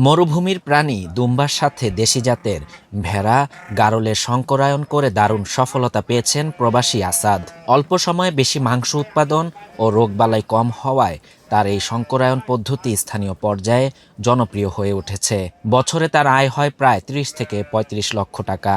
মরুভূমির প্রাণী দুম্বার সাথে দেশি জাতের ভেড়া গারলের সংকরায়ন করে দারুণ সফলতা পেয়েছেন প্রবাসী আসাদ। অল্প সময়ে বেশি মাংস উৎপাদন ও রোগবালাই কম হওয়ায় তার এই সংকরায়ন পদ্ধতি স্থানীয় পর্যায়ে জনপ্রিয় হয়ে উঠেছে। বছরে তার আয় হয় প্রায় ৩০ থেকে ৩৫ লক্ষ টাকা।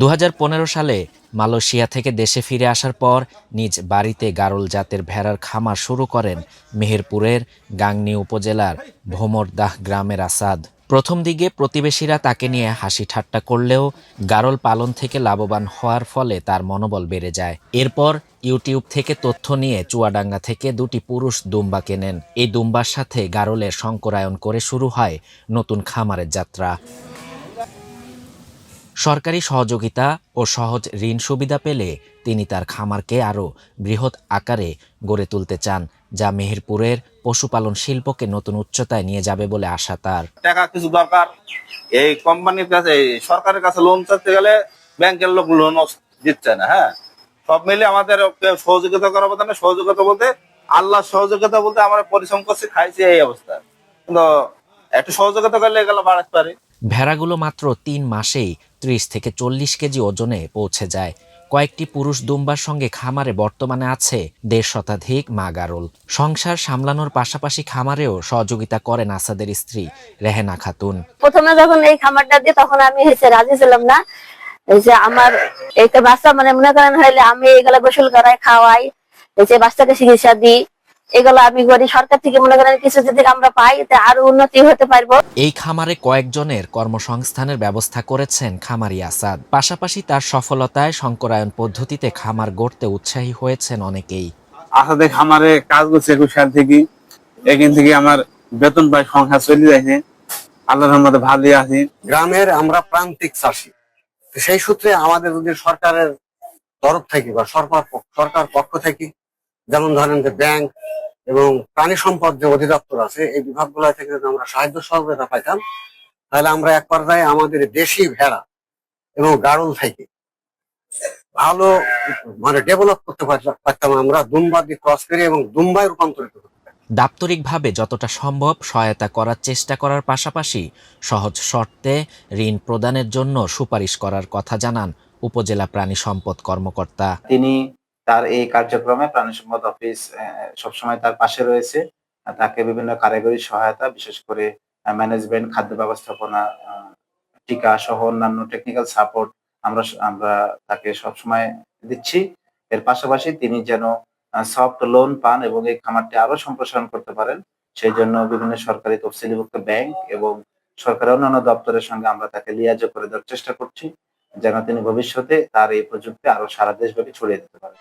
২০১৫ সালে মালয়েশিয়া থেকে দেশে ফিরে আসার পর নিজ বাড়িতে গারল জাতের ভেড়ার খামার শুরু করেন মেহেরপুরের গাংনী উপজেলার ভোমরদাহ গ্রামের আসাদ। প্রথম দিকে প্রতিবেশীরা তাকে নিয়ে হাসি ঠাট্টা করলেও গারল পালন থেকে লাভবান হওয়ার ফলে তার মনোবল বেড়ে যায়। এরপর ইউটিউব থেকে তথ্য নিয়ে চুয়াডাঙ্গা থেকে ২টি পুরুষ দুম্বা কেনেন। এই দুম্বার সাথে গারলের সংকরায়ন করে শুরু হয় নতুন খামারের যাত্রা। সরকারি সহযোগিতা ও সহজ ঋণ সুবিধা পেলে তিনি তার খামারকে আরও বৃহৎ আকারে গড়ে তুলতে চান, যা মেহেরপুরের পশুপালন শিল্পকে নতুন উচ্চতায় নিয়ে যাবে বলে আশা তার। টাকা কিছু দরকার, এই কোম্পানির কাছে সরকারের কাছে লোন চাইতে গেলে ব্যাংকের লোক লোন দিচ্ছে না। হ্যাঁ, সব মিলে আমাদের সহযোগিতা করা বলতে না, সহযোগিতা বলতে আল্লাহ সহযোগিতা বলতে আমরা পরিশ্রম করছি, খাইছি, এই অবস্থা। কিন্তু একটু সহযোগিতা করলে এগুলো বাড়াতে পারে। ভেড়াগুলো মাত্র ৩ মাসেই ৩০ থেকে ৪০ কেজি ওজনে পৌঁছে যায়। কয়েকটি পুরুষ দুম্বার সঙ্গে খামারে বর্তমানে আছে ১.৫ শতাধিক মা গারল। সংসার সামলানোর পাশাপাশি খামারেও সহযোগিতা করেন আসাদের স্ত্রী রেহেনা খাতুন। প্রথমে যখন এই খামারটা দিই তখন আমি রাজি ছিলাম না। এই যে আমার এইটা বাচ্চা মানে মনে করেন হইলে আমি এগুলা গোসল করাই, খাওয়াই, এই যে বাচ্চাকে চিকিৎসা দিই, এগুলো আমি করি। সরকার থেকে মনে করেন কিছু যদি আমরা পাই আরো উন্নতি হতে পারবো। এই খামারে কয়েকজনের কর্মসংস্থানের ব্যবস্থা করেছেন খামারি আসাদ। পাশাপাশি তার সফলতায় সংকরায়ন পদ্ধতিতে খামার গড়তে উৎসাহী হয়েছেন অনেকেই। আসাদে খামারে কাজ করছে ২১ সাল থেকে। এখান থেকে আমার বেতন পাই, সংসার চলে যাচ্ছে, আল্লাহর রহমতে ভালোই আছি। গ্রামের আমরা প্রান্তিক চাষি, সেই সূত্রে আমাদের যদি সরকারের তরফ থেকে বা সরকার পক্ষ থেকে, যেমন ধরেন যে ব্যাংক এবং প্রাণী সম্পদ যে অধিদপ্তর আছে, এই বিভাগগুলো থেকে যদি আমরা সাহায্য সহযোগিতা পাইতাম, তাহলে আমরা এক পর্যায়ে আমাদের দেশি ভেড়া এবং গাড়ল থেকে ভালো মানে ডেভেলপ করতে পারতাম। আমরা দুম্বা দিয়ে ক্রস করি এবং দুম্বায় রূপান্তরিত করতে। দাপ্তরিকভাবে যতটা সম্ভব সহায়তা করার চেষ্টা করার পাশাপাশি সহজ শর্তে ঋণ প্রদানের জন্য সুপারিশ করার কথা জানান উপজেলা প্রাণী সম্পদ কর্মকর্তা। তিনি তার এই কার্যক্রমে প্রাণী সম্পদ অফিস সবসময় তার পাশে রয়েছে। তাকে বিভিন্ন কারিগরি সহায়তা, বিশেষ করে ম্যানেজমেন্ট, খাদ্য ব্যবস্থাপনা, টিকা সহ অন্যান্য টেকনিক্যাল সাপোর্ট আমরা তাকে সবসময় দিচ্ছি। এর পাশাপাশি তিনি যেন সফট লোন পান এবং এই খামারটি আরো সম্প্রসারণ করতে পারেন, সেই জন্য বিভিন্ন সরকারি তফসিলিভুক্ত ব্যাংক এবং সরকারের অন্যান্য দপ্তরের সঙ্গে আমরা তাকে লিয়াজো করে দেওয়ার চেষ্টা করছি, যেন তিনি ভবিষ্যতে তার এই প্রযুক্তি আরো সারা দেশব্যাপী ছড়িয়ে দিতে পারেন।